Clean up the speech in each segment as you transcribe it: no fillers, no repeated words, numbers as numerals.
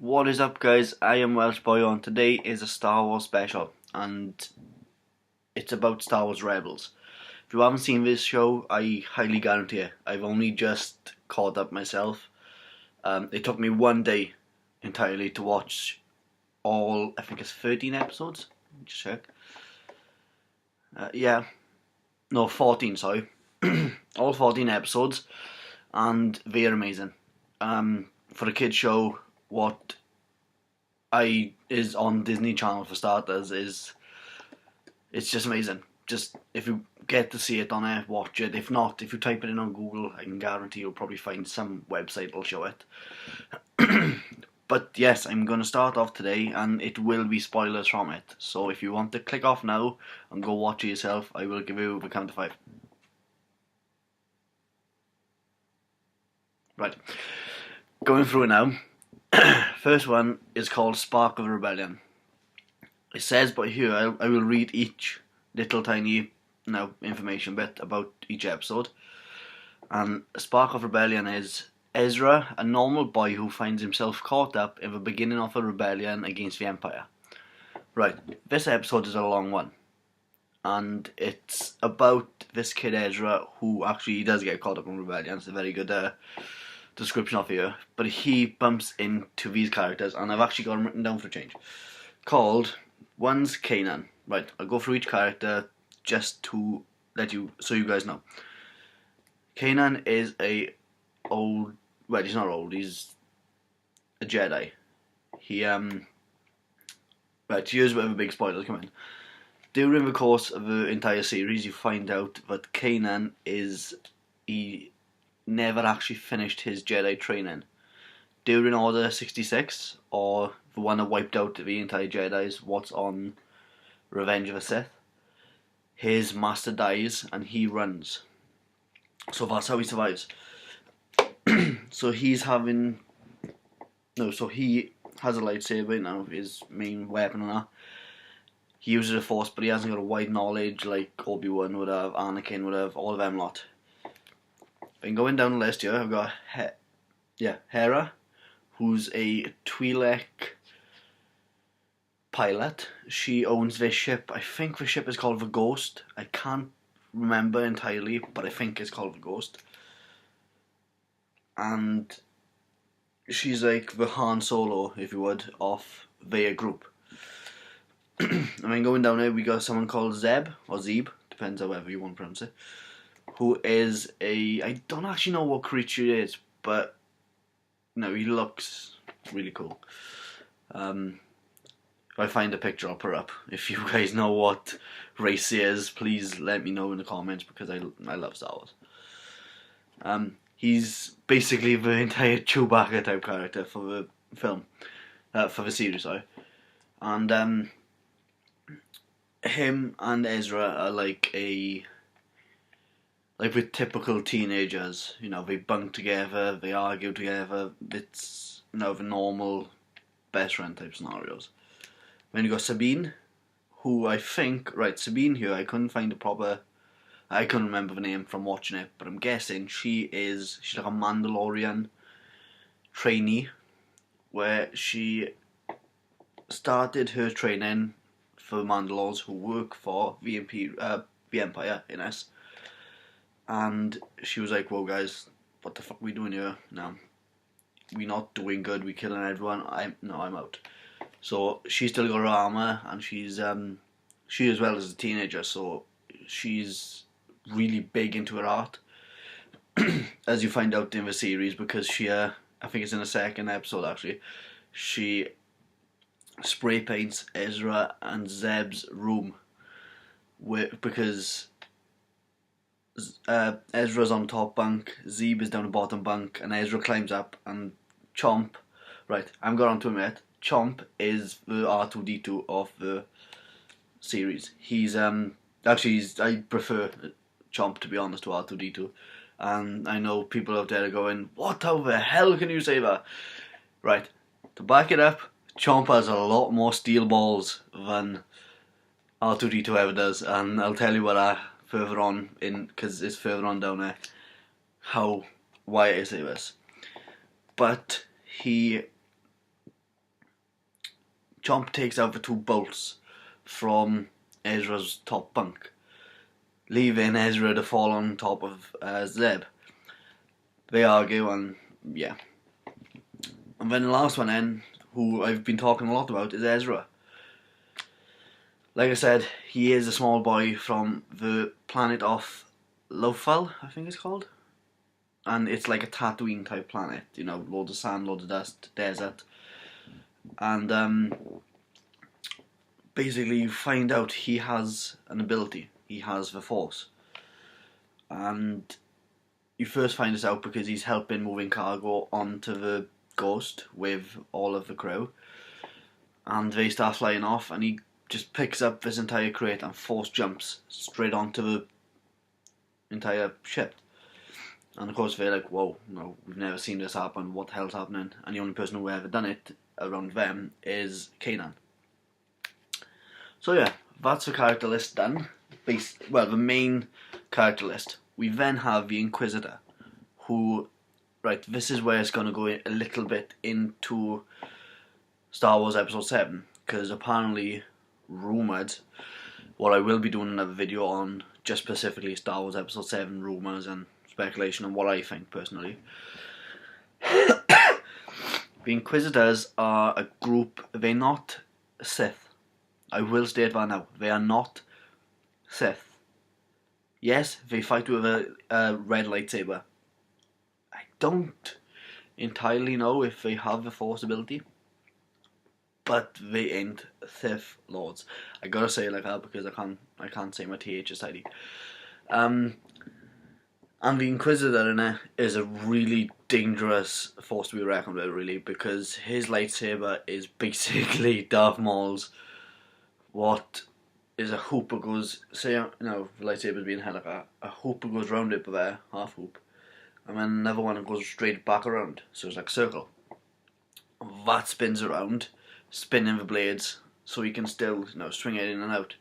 What is up, guys? I am Welsh Boy on. Today is a Star Wars special, and it's about Star Wars Rebels. If you haven't seen this show, I highly guarantee it. I've only just caught up myself. It took me one day entirely to watch all, I think it's 13 episodes. Just check. No, 14, sorry. All 14 episodes, and they're amazing. For a kid show, what is on Disney Channel for starters it's just amazing. Just if you get to see it on there, watch it. If not, if you type it in on Google, I can guarantee you'll probably find some website that'll show it. But yes, I'm going to start off today, and it will be spoilers from it. So if you want to click off now and go watch it yourself, I will give you the count to 5. Right, going through it now. First one is called Spark of Rebellion. It says by here, I will read each little tiny information bit about each episode. And Spark of Rebellion is Ezra, a normal boy who finds himself caught up in the beginning of a rebellion against the Empire. Right, this episode is a long one, and it's about this kid Ezra who actually does get caught up in rebellion. It's a very good description of here, but he bumps into these characters, and I've actually got them written down for a change. Called, one's Kanan. Right, I'll go through each character just to so you guys know. Kanan is he's not old, he's a Jedi. Right, here's where the big spoilers come in. During the course of the entire series, you find out that Kanan he never actually finished his Jedi training. During Order 66, or the one that wiped out the entire Jedis, what's on Revenge of the Sith, his master dies and he runs. So that's how he survives. So he has a lightsaber now, his main weapon and that. He uses the Force, but he hasn't got a wide knowledge like Obi-Wan would have, Anakin would have, all of them lot. And going down the list here, I've got Hera, who's a Twi'lek pilot. She owns this ship. I think the ship is called the Ghost. I can't remember entirely, but I think it's called the Ghost. And she's like the Han Solo, if you would, of their group. I mean, going down here, we got someone called Zeb, or Zeb, depends however you want to pronounce it, who is I don't actually know what creature it is, but he looks really cool. If I find a picture, I'll put it up. If you guys know what race he is, please let me know in the comments, because I love Star Wars. He's basically the entire Chewbacca type character for the film, for the series, sorry. And him and Ezra are like with typical teenagers. They bunk together, they argue together. It's the normal best friend type scenarios. Then you got Sabine, who Sabine here, I couldn't remember the name from watching it, but I'm guessing she's like a Mandalorian trainee, where she started her training for Mandalores who work for the Empire in us. And she was like, "Whoa, guys, what the fuck are we doing here now? We're not doing good. We're killing everyone. I'm out." So she's still got her armor, and she as well as a teenager, so she's really big into her art, as you find out in the series, because she, I think it's in the second episode actually, she spray paints Ezra and Zeb's room, because Ezra's on top bunk, Zeb is down the bottom bunk, and Ezra climbs up, and Chomp, right, I'm going on to him yet. Chomp is the R2-D2 of the series. I prefer Chomp, to be honest, to R2-D2. And I know people out there are going, "What the hell can you say that?" Right, to back it up, Chomp has a lot more steel balls than R2-D2 ever does, and I'll tell you what further on because it's further on down there why I say this. But he Chomp takes out the 2 bolts from Ezra's top bunk, leaving Ezra to fall on top of Zeb. They argue, and yeah. And then the last one then, who I've been talking a lot about, is Ezra. Like I said, he is a small boy from the planet of Lothal, I think it's called. And it's like a Tatooine type planet, you know, loads of sand, loads of dust, desert. And basically you find out he has an ability. He has the Force. And you first find this out because he's helping moving cargo onto the Ghost with all of the crew. And they start flying off, and he just picks up this entire crate and force jumps straight onto the entire ship. And of course they're like, whoa, no, we've never seen this happen, what the hell's happening? And the only person who ever done it around them is Kanan. So yeah, that's the character list done. Well, the main character list. We then have the Inquisitor, who, right, this is where it's going to go a little bit into Star Wars Episode 7, because apparently, rumoured, what I will be doing another video on, just specifically Star Wars Episode 7 rumours and speculation and what I think personally. The Inquisitors are a group, they're not Sith. I will state that now, they are not Sith. Yes, they fight with a red lightsaber. I don't entirely know if they have the Force ability, but they ain't Sith Lords. I gotta say it like that because I can't say my TH tidy. And the Inquisitor in it is a really dangerous force to be reckoned with, really, because his lightsaber is basically Darth Maul's. What is a hoop that goes, say, you know, the lightsaber's being held like a hoop that goes round it, but there, half hoop, and then another one that goes straight back around, so it's like a circle. That spins around, spinning the blades, so you can still, you know, swing it in and out.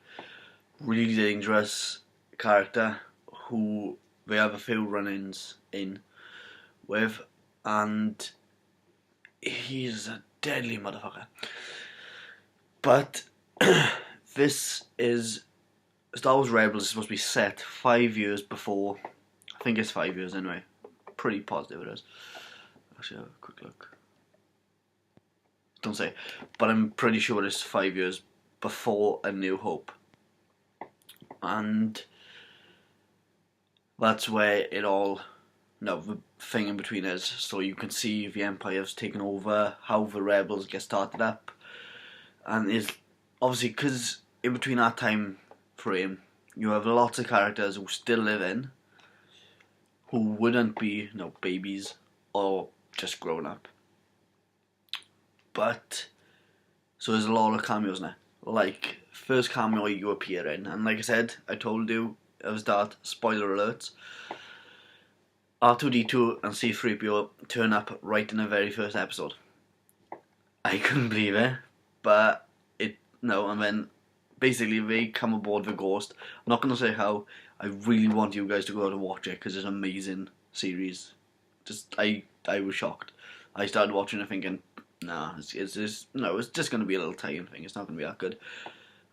Really dangerous character who they have a few run-ins in with, and he's a deadly motherfucker. But this is Star Wars Rebels is supposed to be set 5 years before. I think it's 5 years anyway. Pretty positive it is. Actually, have a quick look. Don't say, but I'm pretty sure it's 5 years before A New Hope, and that's where it all, no, the thing in between is, so you can see the Empire's taken over, how the Rebels get started up, and is obviously because in between that time frame, you have lots of characters who still live in, who wouldn't be, you know, babies or just grown up. But so there's a lot of cameos now. Like first cameo you appear in, and like I said, I told you at the start, spoiler alerts. R2D2 and C3PO turn up right in the very first episode. I couldn't believe it, but and then basically they come aboard the Ghost. I'm not going to say how. I really want you guys to go out and watch it because it's an amazing series. I was shocked. I started watching it thinking, nah, it's just going to be a little tie-in thing. It's not going to be that good.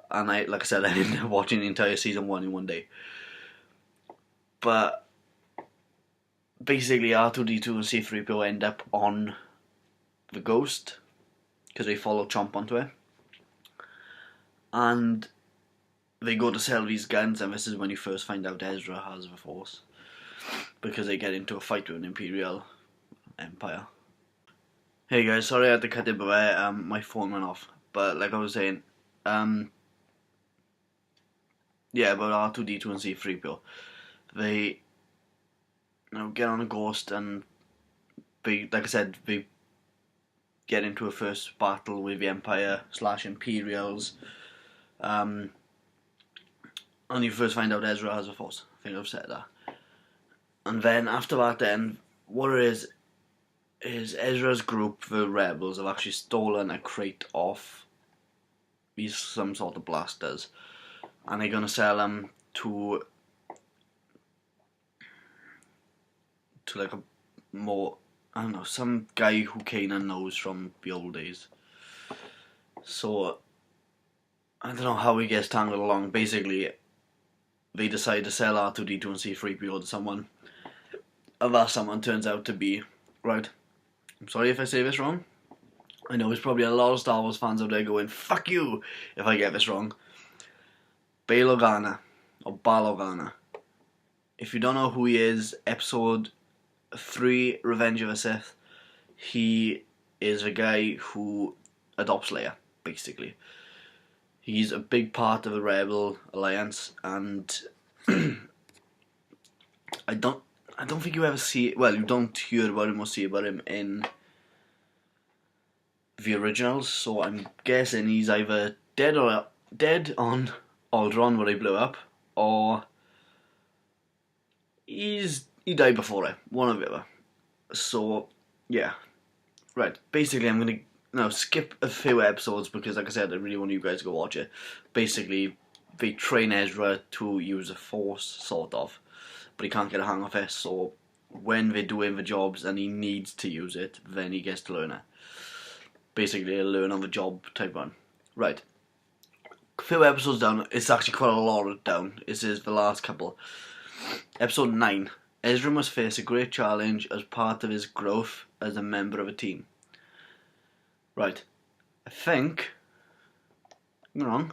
And like I said, I ended up watching the entire season 1 in one day. But basically R2D2 and C3PO end up on the Ghost because they follow Chomp onto it. And they go to sell these guns, and this is when you first find out Ezra has the Force, because they get into a fight with an Imperial Empire. Hey guys, sorry I had to cut it, but my phone went off. But like I was saying, yeah, about R2D2 and C3PO, they get on a Ghost, and they, like I said, they get into a first battle with the Empire / Imperials. And you first find out Ezra has a Force. I think I've said that. And then after that, then what it is Ezra's group, the Rebels, have actually stolen a crate off some sort of blasters, and they're gonna sell them to like a more, I don't know, some guy who Kanan knows from the old days. So I don't know how he gets tangled along. Basically, they decide to sell R2D2 and C3PO to someone, and that someone turns out to be, right, I'm sorry if I say this wrong. I know there's probably a lot of Star Wars fans out there going, fuck you, if I get this wrong. Bail Organa, or Bail Organa. If you don't know who he is, episode 3, Revenge of the Sith, he is a guy who adopts Leia, basically. He's a big part of the Rebel Alliance, and I don't think you ever see, well, you don't hear about him or see about him in the originals, so I'm guessing he's either dead on Alderaan where he blew up, or he died before it, one or the other. So yeah, right. Basically, I'm gonna skip a few episodes because, like I said, I really want you guys to go watch it. Basically, they train Ezra to use a Force, sort of, but he can't get a hang of it. So when they do him the jobs and he needs to use it, then he gets to learn it. Basically, a learn on the job type one. Right. A few episodes down, it's actually quite a lot down. This is the last couple. Episode 9. Ezra must face a great challenge as part of his growth as a member of a team. Right. I think... I'm wrong.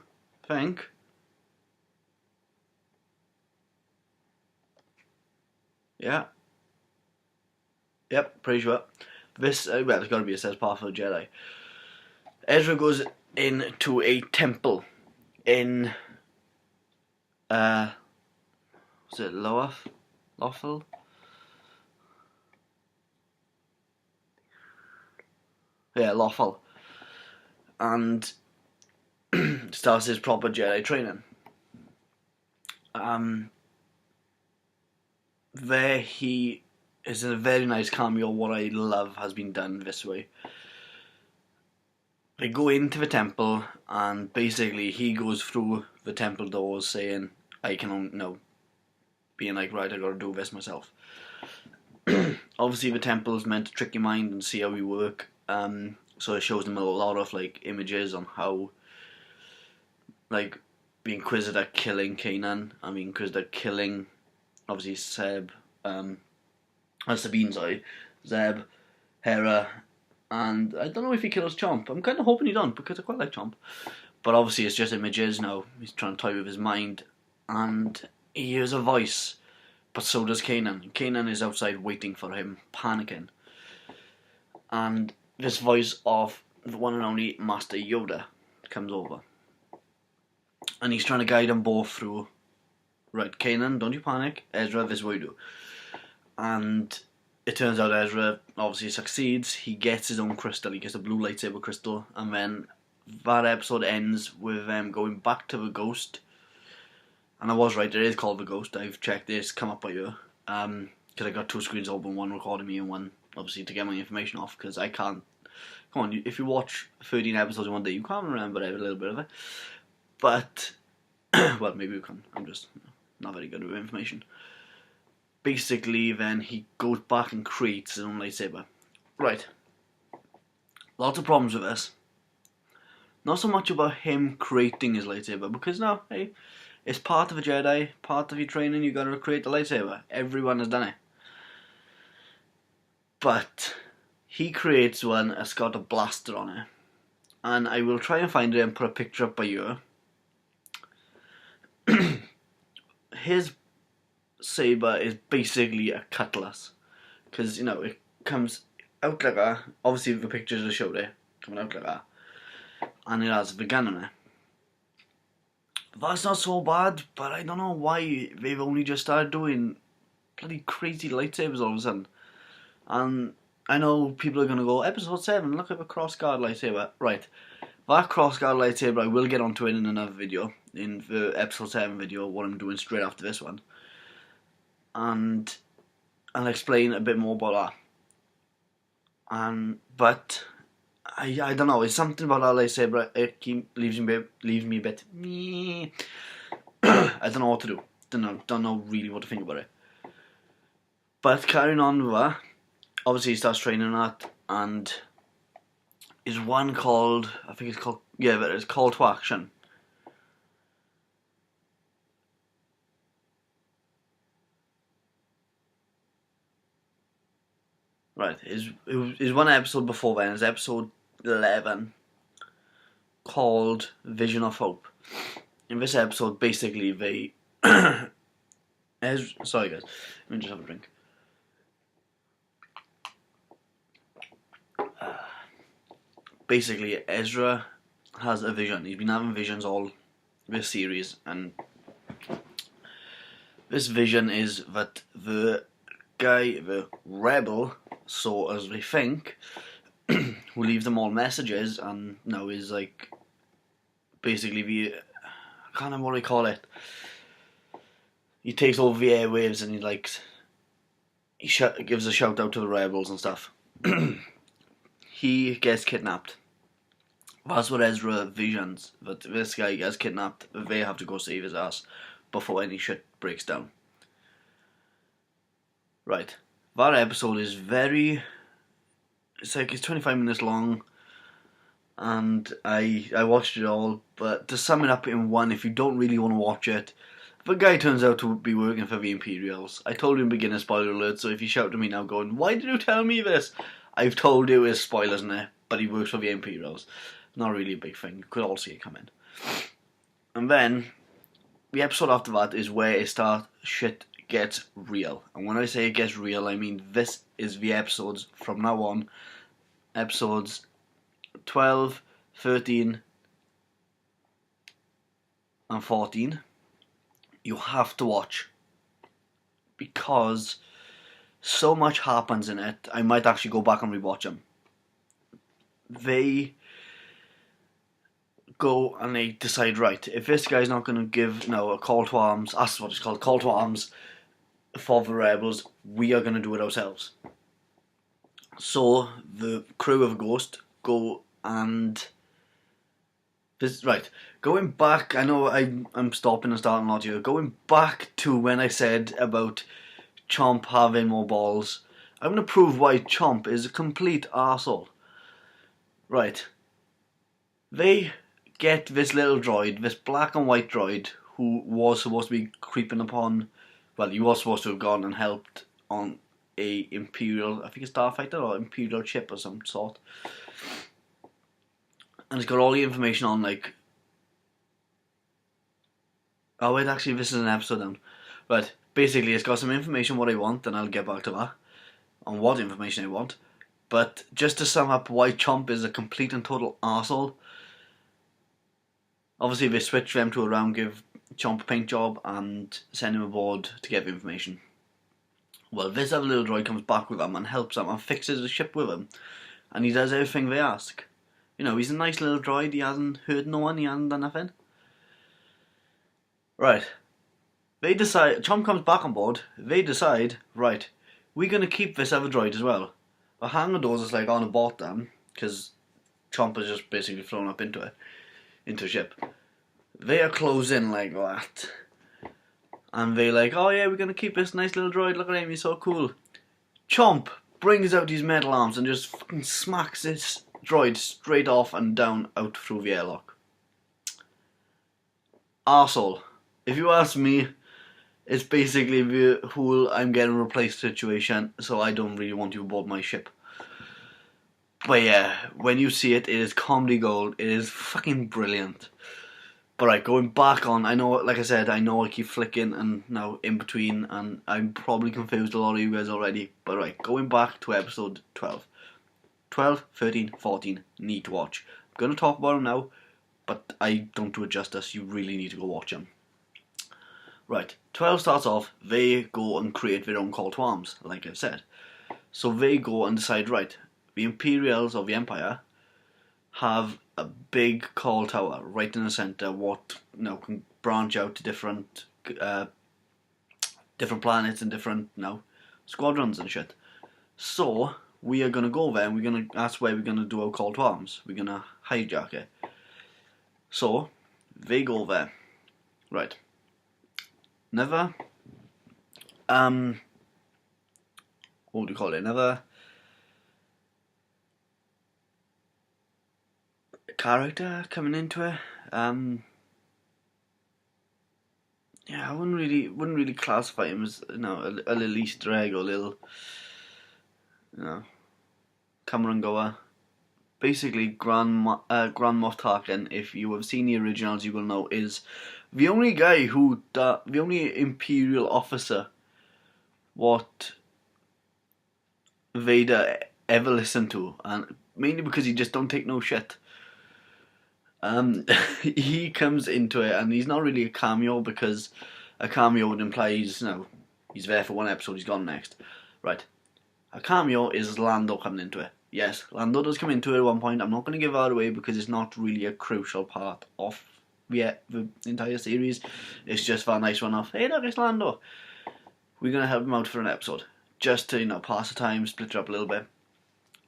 Yeah. Yep, pretty sure. This, well, it's got to be it says Path of the Jedi. Ezra goes into a temple in, was it Lothal? Yeah, Lothal. And starts his proper Jedi training. There he is a very nice cameo. What I love has been done this way. They go into the temple, and basically he goes through the temple doors saying, I can being like, right, I gotta do this myself. Obviously the temple is meant to trick your mind and see how we work, so it shows them a lot of like images on how, like, the Inquisitor killing Kanan, and the Inquisitor killing, obviously, Sabine, Zeb, Hera, and I don't know if he kills Chomp. I'm kind of hoping he don't, because I quite like Chomp. But obviously it's just images now. He's trying to toy with his mind, and he hears a voice, but so does Kanan. Kanan is outside waiting for him, panicking. And this voice of the one and only Master Yoda comes over. And he's trying to guide them both through, right, Kanan, don't you panic, Ezra, this is what you do. And it turns out Ezra obviously succeeds. He gets his own crystal, he gets a blue lightsaber crystal, and then that episode ends with them going back to the Ghost. And I was right, it is called the Ghost. I've checked this, come up by here. Because I got two screens open, one recording me and one obviously to get my information off, because I can't. Come on, if you watch 13 episodes in one day, you can't remember a little bit of it. But, well, maybe you can. I'm just not very good with information. Basically, then he goes back and creates his own lightsaber. Right. Lots of problems with this. Not so much about him creating his lightsaber, because no, hey, it's part of a Jedi, part of your training, you gotta create the lightsaber. Everyone has done it. But he creates one that's got a blaster on it. And I will try and find it and put a picture up by you. His saber is basically a cutlass, because it comes out like that. Obviously the pictures are showed there, coming out like that, and it has the gun on it. That's not so bad, but I don't know why they've only just started doing bloody crazy lightsabers all of a sudden. And I know people are going to go, episode 7, look at the crossguard lightsaber. Right, that crossguard lightsaber, I will get onto it in another video, in the episode 7 video, what I'm doing straight after this one. And I'll explain a bit more about that. But I don't know, it's something about that lightsaber, it leaves me a bit I don't know what to do. Don't know really what to think about it. But carrying on with that, obviously he starts training that, and is one called, I think it's called, yeah, but it's Call to Action. Right, is one episode before then, is episode 11, called Vision of Hope. In this episode, basically, they... sorry guys, let me just have a drink. Basically, Ezra has a vision. He's been having visions all this series, and this vision is that the guy, the rebel, so as they think, who leaves them all messages, and now is like basically I can't remember what they call it. He takes over the airwaves and he gives a shout out to the rebels and stuff. He gets kidnapped. That's what Ezra visions, that this guy gets kidnapped. They have to go save his ass before any shit breaks down. Right. That episode is it's 25 minutes long, and I watched it all, but to sum it up in one, if you don't really want to watch it, the guy turns out to be working for the Imperials. I told you in beginner, spoiler alert, so if you shout to me now going, why did you tell me this? I've told you it's spoilers in it, but he works for the Imperials. Not really a big thing, you could all see it coming. And then, the episode after that is where shit gets real. And when I say it gets real, I mean this is the episodes from now on. Episodes 12, 13, and 14. You have to watch, because so much happens in it. I might actually go back and rewatch them. They go and they decide, right, if this guy's not going to give a call to arms, that's what it's called, call to arms for the rebels, we are going to do it ourselves. So the crew of Ghost go and going back, I know I'm stopping and starting a lot here. Going back to when I said about Chomp having more balls, I'm going to prove why Chomp is a complete arsehole. Right. They get this little droid, this black and white droid, who was supposed to be creeping upon, well, he was supposed to have gone and helped on a Imperial, I think it's Starfighter or Imperial ship of some sort. And it's got all the information on, oh wait, actually this is an episode then. But basically it's got some information what I want, and I'll get back to that, on what information I want. But just to sum up why Chomp is a complete and total arsehole, obviously they switch them to around, give Chomp a paint job and send him aboard to get the information. Well, this other little droid comes back with them and helps them and fixes the ship with them, and he does everything they ask. He's a nice little droid, he hasn't hurt no one, he hasn't done nothing. Right. They decide, Chomp comes back on board, they decide, right, we're going to keep this other droid as well. The hangar doors is on aboard them, because Chomp has just basically flown up into a ship. They are closing like that. And they're like, oh yeah, we're going to keep this nice little droid, look at him, he's so cool. Chomp brings out his metal arms and just fucking smacks this droid straight off and down out through the airlock. Arsehole. If you ask me, it's basically the whole I'm getting replaced situation, so I don't really want you aboard my ship. But yeah, when you see it, it is comedy gold. It is fucking brilliant. But right, going back on, I know, like I said, I know I keep flicking and now in between, and I'm probably confused a lot of you guys already. But right, going back to episode 12. 12, 13, 14, need to watch. I'm going to talk about them now, but I don't do it justice. You really need to go watch them. Right, 12 starts off, they go and create their own call to arms, like I've said. So they go and decide, right, the Imperials of the Empire have a big call tower right in the centre, what can branch out to different planets and different squadrons and shit. So we are gonna go there, and that's where we're gonna do our call to arms. We're gonna hijack it. So they go there, right? Never. What do you call it? Never. character coming into it. Yeah, I wouldn't really classify him as, you know, a little Easter egg or a little, you know, come and goer. Basically, Grand Moff Tarkin, if you have seen the originals, you will know, is the only guy the only Imperial officer what Vader ever listened to, and mainly because he just don't take no shit. He comes into it, and he's not really a cameo, because a cameo would imply he's there for one episode, he's gone next. Right. A cameo is Lando coming into it. Yes, Lando does come into it at one point. I'm not going to give that away because it's not really a crucial part of the entire series. It's just that nice one off. Hey, look, it's Lando. We're going to help him out for an episode, just to, pass the time, split it up a little bit.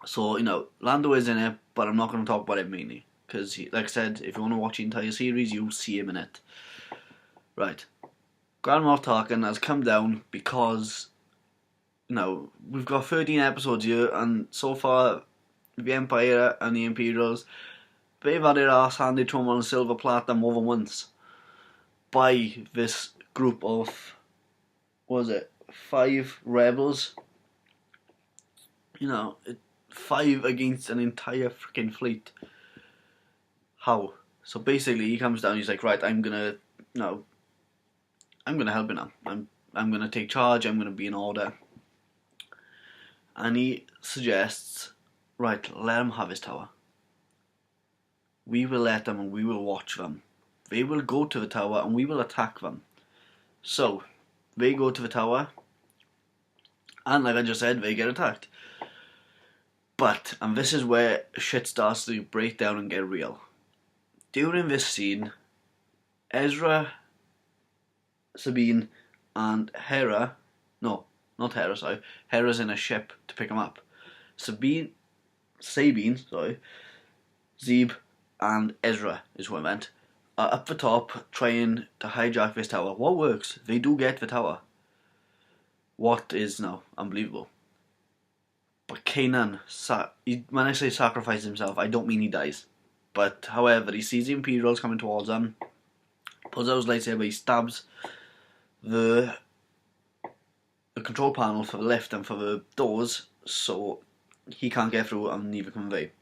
So, Lando is in it, but I'm not going to talk about it mainly, because, like I said, if you want to watch the entire series, you'll see him in it. Right. Grand Moff Tarkin has come down because, we've got 13 episodes here, and so far, the Empire and the Imperials, they've had their ass handed to them on a silver platter more than once by this group of, 5 rebels? 5 against an entire freaking fleet. How? So basically, he comes down. He's like, right, I'm gonna help you now. I'm gonna take charge. I'm gonna be in order. And he suggests, right, let him have his tower. We will let them, and we will watch them. They will go to the tower, and we will attack them. So they go to the tower, and like I just said, they get attacked. But, and this is where shit starts to break down and get real. During this scene, Ezra, Sabine, and Hera, no, not Hera, sorry, Hera's in a ship to pick him up. Sabine, Zeb, and Ezra is who I meant, are up the top trying to hijack this tower. What works? They do get the tower. What is now unbelievable. But Kanan, when I say sacrifices himself, I don't mean he dies. But, however, he sees the Imperials coming towards him, pulls out his lightsaber, he stabs the control panel for the lift and for the doors, so he can't get through, and neither can they.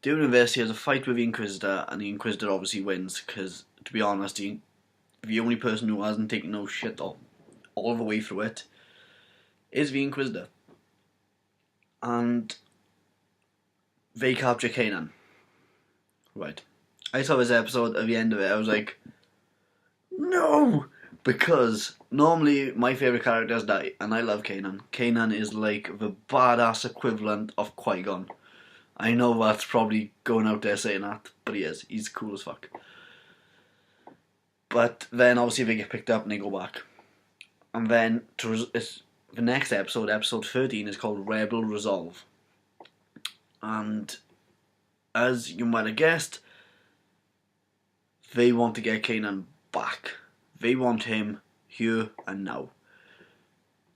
During this, he has a fight with the Inquisitor, and the Inquisitor obviously wins, because, to be honest, the only person who hasn't taken no shit all the way through it is the Inquisitor. And they capture Kanan. Right. I saw this episode, at the end of it, I was like, no! Because normally my favourite characters die, and I love Kanan. Kanan is like the badass equivalent of Qui-Gon. I know that's probably going out there saying that, but he is. He's cool as fuck. But then obviously they get picked up and they go back. And then the next episode, episode 13, is called Rebel Resolve. And as you might have guessed, they want to get Kanan back. They want him here and now.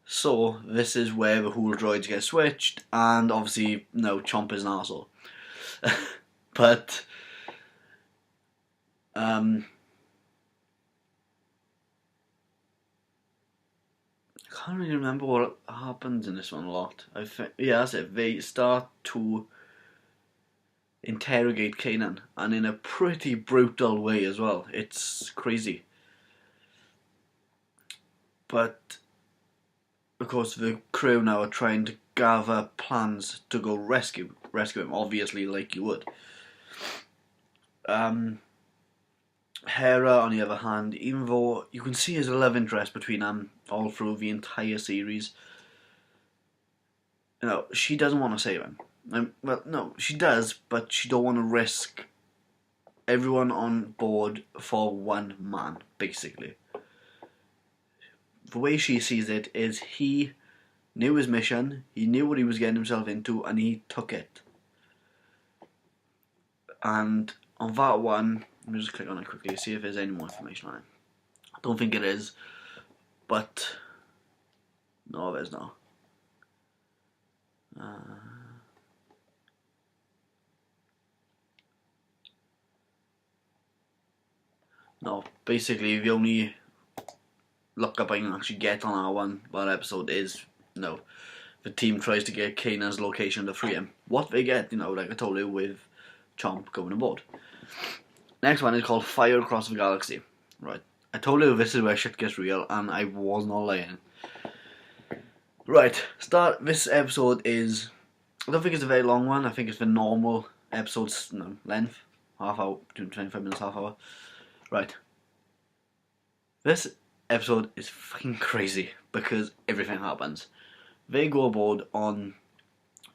So this is where the whole droids get switched, and obviously Chomp is an arsehole. But I can't really remember what happens in this one a lot. Yeah, that's it. They start to interrogate Kanan, and in a pretty brutal way as well. It's crazy. But of course, the crew now are trying to gather plans to go rescue him, obviously, like you would. Hera, on the other hand, even though you can see there's a love interest between them all through the entire series, she doesn't want to save him. Well, no, she does, but she don't want to risk everyone on board for one man, basically. The way she sees it is he knew his mission, he knew what he was getting himself into, and he took it. And on that one, let me just click on it quickly, see if there's any more information on it. I don't think it is, but no, there's not. No, basically the only look up I can actually get on that episode is, the team tries to get Kanan's location to free him. What they get, like I told you, with Chomp going aboard. Next one is called Fire Across the Galaxy. Right. I told you this is where shit gets real, and I was not lying. Right. This episode is, I don't think it's a very long one. I think it's the normal episode's length. Half hour, between 25 minutes, half hour. Right. This episode is fucking crazy because everything happens. They go aboard on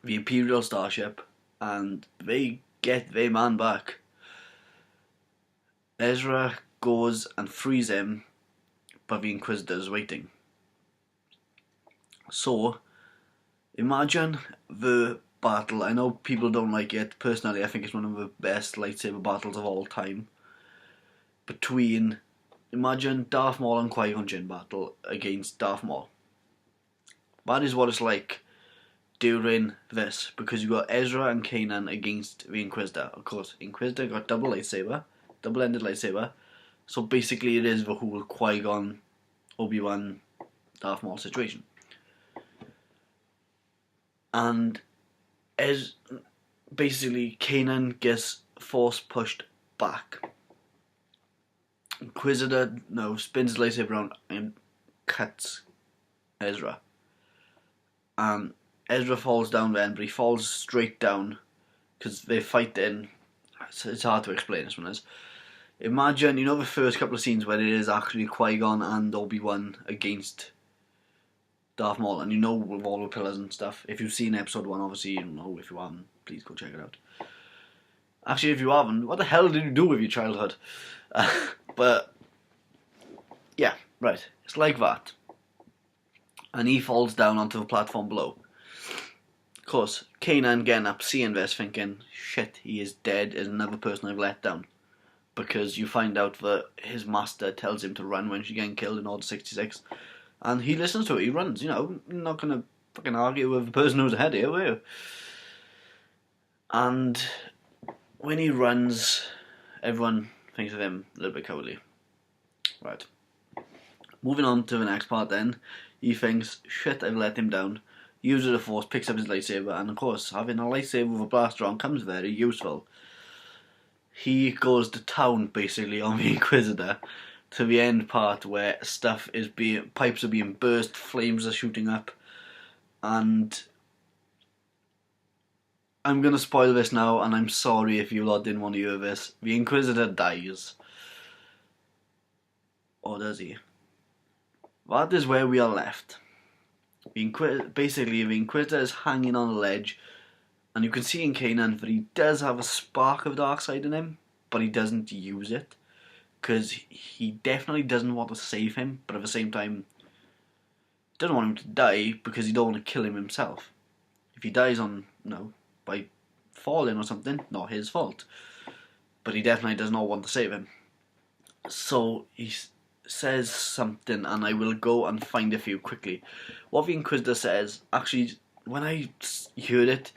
the Imperial starship and they get their man back. Ezra goes and frees him, but the Inquisitor's waiting. So, imagine the battle. I know people don't like it. Personally, I think it's one of the best lightsaber battles of all time. Imagine Darth Maul and Qui-Gon Jinn battle against Darth Maul. That is what it's like during this, because you got Ezra and Kanan against the Inquisitor. Of course, Inquisitor got double-ended lightsaber. So basically, it is the whole Qui-Gon, Obi-Wan, Darth Maul situation. And basically, Kanan gets force pushed back. Inquisitor spins his lightsaber around and cuts Ezra. And Ezra falls down then, but he falls straight down because they fight in. It's hard to explain, this one is. Imagine, the first couple of scenes where it is actually Qui-Gon and Obi-Wan against Darth Maul, and with all the pillars and stuff. If you've seen episode 1, obviously you know. If you haven't, please go check it out. Actually, if you haven't, what the hell did you do with your childhood? But yeah, right. It's like that. And he falls down onto the platform below. Of course, Kanan getting up, seeing this, thinking, shit, he is dead, is another person I've let down. Because you find out that his master tells him to run when she's getting killed in Order 66. And he listens to it, he runs, You're not going to fucking argue with the person who's ahead here, were you? And when he runs, everyone thinks of him a little bit cowardly. Right. Moving on to the next part then, he thinks, shit, I've let him down. Uses the Force, picks up his lightsaber, and of course, having a lightsaber with a blaster on comes very useful. He goes to town, basically, on the Inquisitor, to the end part where pipes are being burst, flames are shooting up, and I'm going to spoil this now, and I'm sorry if you lot didn't want to hear this. The Inquisitor dies. Or does he? That is where we are left. Basically, the Inquisitor is hanging on a ledge, and you can see in Kanan that he does have a spark of dark side in him, but he doesn't use it, because he definitely doesn't want to save him, but at the same time, he doesn't want him to die because he don't want to kill him himself. If he dies by falling or something, not his fault. But he definitely does not want to save him. So he says something, and I will go and find it for you quickly. What the Inquisitor says, actually, when I heard it,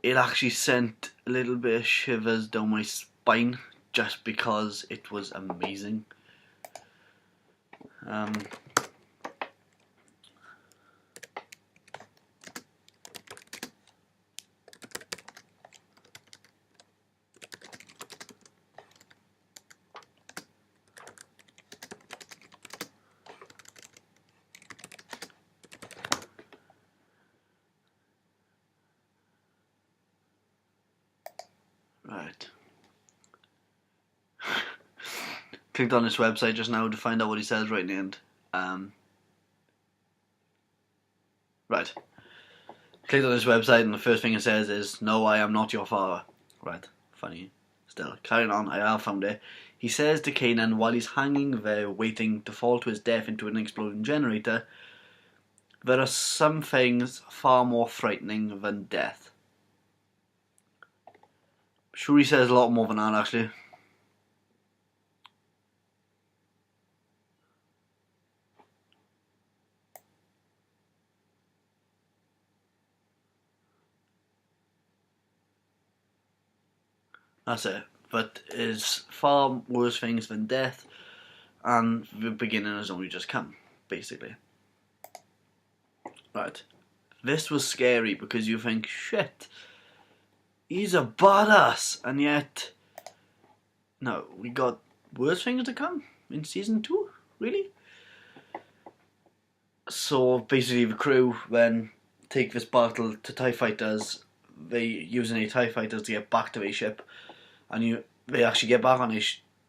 it actually sent a little bit of shivers down my spine, just because it was amazing. Right. Clicked on this website just now to find out what he says right in the end. Right. Clicked on this website and the first thing it says is, "No, I am not your father." Right. Funny. Still. Carrying on, I have found it. He says to Kanan while he's hanging there waiting to fall to his death into an exploding generator, "There are some things far more frightening than death." I'm sure he says a lot more than that, actually. That's it. but is far worse things than death, and the beginning has only just come, basically. Right. This was scary because you think, shit, he's a badass, and yet, no, we got worse things to come in season 2, really? So basically the crew then take this battle to TIE fighters. They using a TIE fighters to get back to their ship, and they actually get back on a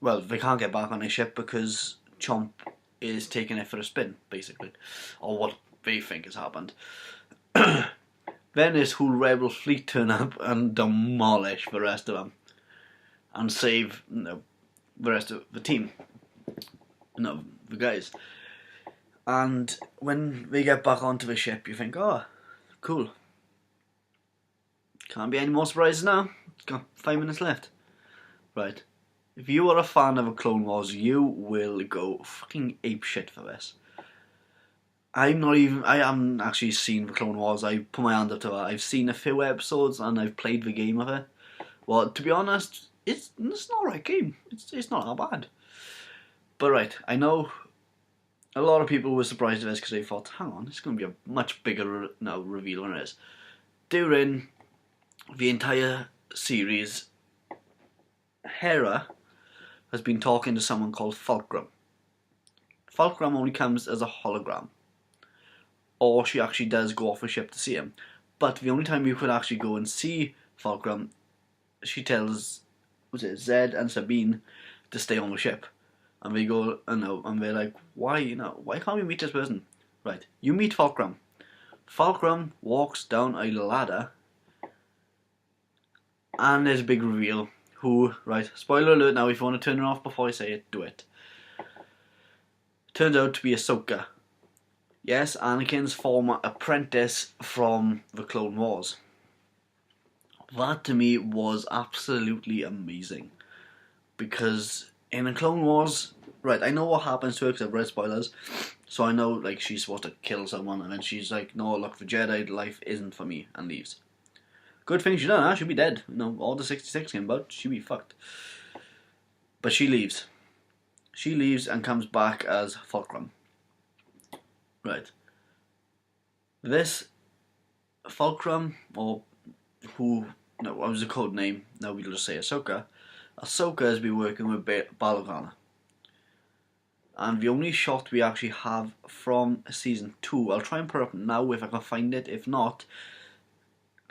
well, they can't get back on a ship because Chomp is taking it for a spin, basically, or what they think has happened. Then this whole rebel fleet turn up and demolish the rest of them, and save the rest of the team, the guys. And when they get back onto the ship, you think, oh, cool. Can't be any more surprises now. It's got 5 minutes left. Right. If you are a fan of the Clone Wars, you will go fucking apeshit for this. I haven't actually seen the Clone Wars. I put my hand up to that. I've seen a few episodes and I've played the game of it. Well, to be honest, it's not a right game. It's not that bad. But right, I know a lot of people were surprised at this because they thought, hang on, it's going to be a much bigger reveal than it is. During the entire series, Hera has been talking to someone called Fulcrum. Fulcrum only comes as a hologram, or she actually does go off a ship to see him. But the only time you could actually go and see Fulcrum, she tells Zed and Sabine to stay on the ship. And they go, and they're like, why can't we meet this person? Right, you meet Fulcrum. Fulcrum walks down a ladder, and there's a big reveal. Right, spoiler alert now, if you want to turn it off before I say it, do it. Turns out to be Ahsoka. Yes, Anakin's former apprentice from the Clone Wars. That to me was absolutely amazing. Because in the Clone Wars, right, I know what happens to her because I've read spoilers. So I know, like, she's supposed to kill someone, and then she's like, no, look, the Jedi life isn't for me, and leaves. Good thing she done, she'll be dead. Order 66 came about, she'll be fucked. But she leaves. She leaves and comes back as Fulcrum. Right. This Fulcrum, or what was the code name? Now we'll just say Ahsoka. Ahsoka has been working with Bail Organa. And the only shot we actually have from season 2, I'll try and put it up now if I can find it. If not,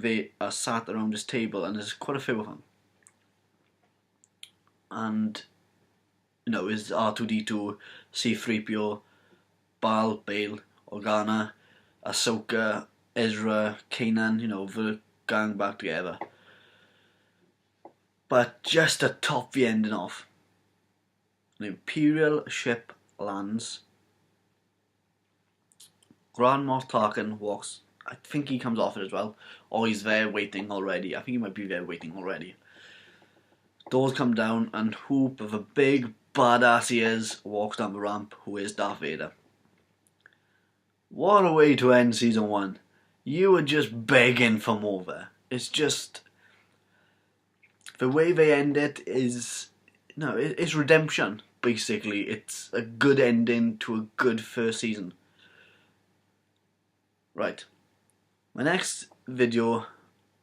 they are sat around this table, and there's quite a few of them. And is R2D2, C3PO, Bail Organa, Ahsoka, Ezra, Kanan, the gang back together. But just to top the ending off, an Imperial ship lands. Grand Moff Tarkin walks. I think he comes off it as well, or he's there waiting already. I think he might be there waiting already. Doors come down, and who of a big badass he is walks down the ramp, who is Darth Vader. What a way to end season 1. You were just begging for more there. It's just, the way they end it is, it's redemption, basically. It's a good ending to a good first season. Right. My next video,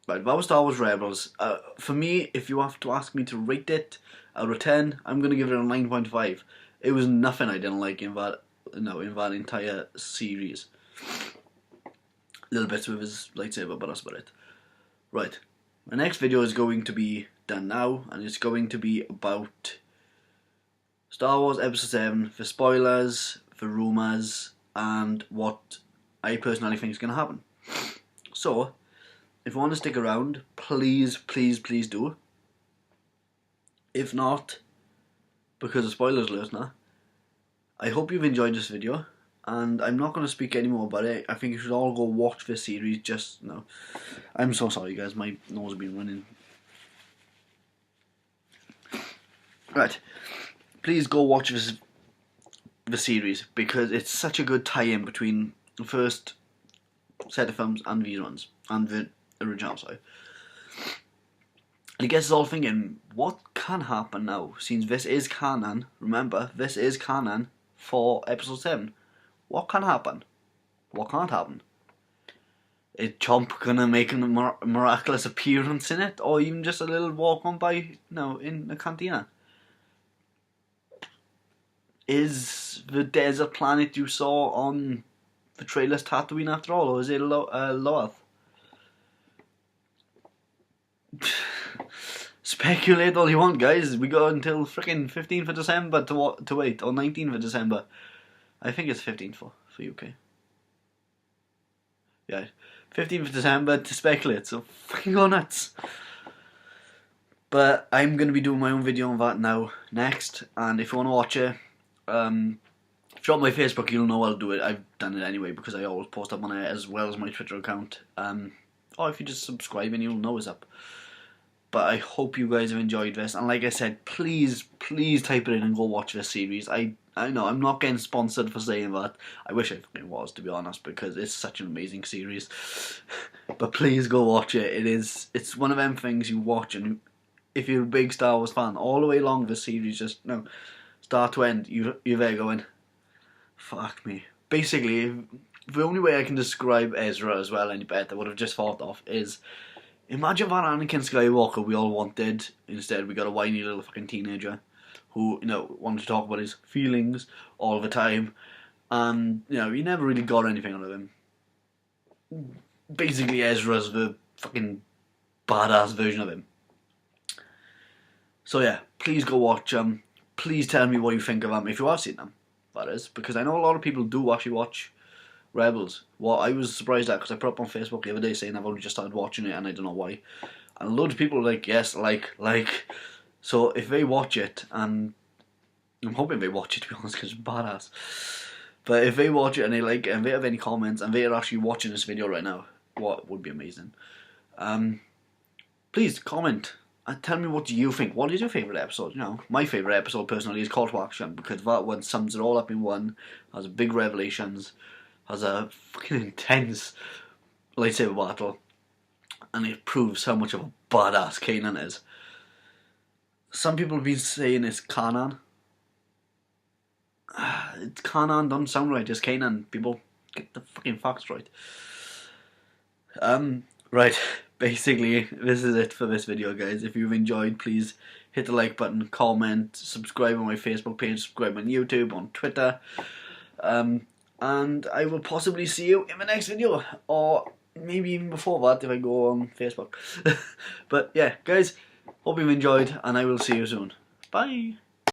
right, that was Star Wars Rebels. For me, if you have to ask me to rate it out of 10, I'm going to give it a 9.5. It was nothing I didn't like in that entire series. Little bits with his lightsaber, but that's about it. Right, my next video is going to be done now, and it's going to be about Star Wars Episode 7, the spoilers, the rumours, and what I personally think is going to happen. So, if you want to stick around, please, please, please do. If not, because of spoilers alert now, I hope you've enjoyed this video, and I'm not going to speak any more about it. I think you should all go watch this series. I'm so sorry guys, my nose has been running. Right, please go watch the series, because it's such a good tie-in between the first set of films and these ones, and the original, sorry. And it gets us all thinking, what can happen now, since this is Kanan, remember, this is Kanan for episode 7. What can happen? What can't happen? Is Chomp gonna make a miraculous appearance in it, or even just a little walk on by, you know, in the cantina? Is the desert planet you saw on the trailer's Tatooine after all, or is it Loath? Speculate all you want, guys. We got until freaking 15th of December to wait, or 19th of December. I think it's 15th for UK. Yeah, 15th of December to speculate, so fucking go nuts. But I'm going to be doing my own video on that now, next, and if you want to watch it, if you're on my Facebook, you'll know I'll do it. I've done it anyway, because I always post up on it, as well as my Twitter account. Or if you just subscribe and you'll know it's up. But I hope you guys have enjoyed this, and like I said, please type it in and go watch this series. I know I'm not getting sponsored for saying that. I wish I fucking was, to be honest, because it's such an amazing series. But please go watch it. It's one of them things you watch, and if you're a big Star Wars fan, all the way along the series, just start to end, you're there going, fuck me. Basically, the only way I can describe Ezra as well any better, what I've just thought of, is imagine that Anakin Skywalker we all wanted. Instead, we got a whiny little fucking teenager who, wanted to talk about his feelings all the time. And, you never really got anything out of him. Basically, Ezra's the fucking badass version of him. So yeah, please go watch them. Please tell me what you think of them, if you have seen them, that is. Because I know a lot of people do actually watch Rebels. What I was surprised at, because I put up on Facebook the other day saying I've only just started watching it and I don't know why. And loads of people are like, yes, like. So if they watch it, and I'm hoping they watch it, to be honest, because it's badass. But if they watch it and they like it and they have any comments and they are actually watching this video right now, what would be amazing. Please comment and tell me what you think. What is your favourite episode? My favourite episode personally is Call to Action, because that one sums it all up in one, has big revelations, has a fucking intense lightsaber battle, and it proves how much of a badass Kanan is. Some people have been saying it's Kanan. It's Kanan, don't sound right, it's Kanan. People, get the fucking facts right. Right, basically, this is it for this video, guys. If you've enjoyed, please hit the like button, comment, subscribe on my Facebook page, subscribe on YouTube, on Twitter. And I will possibly see you in the next video, or maybe even before that if I go on Facebook. But yeah, guys, hope you've enjoyed, and I will see you soon. Bye!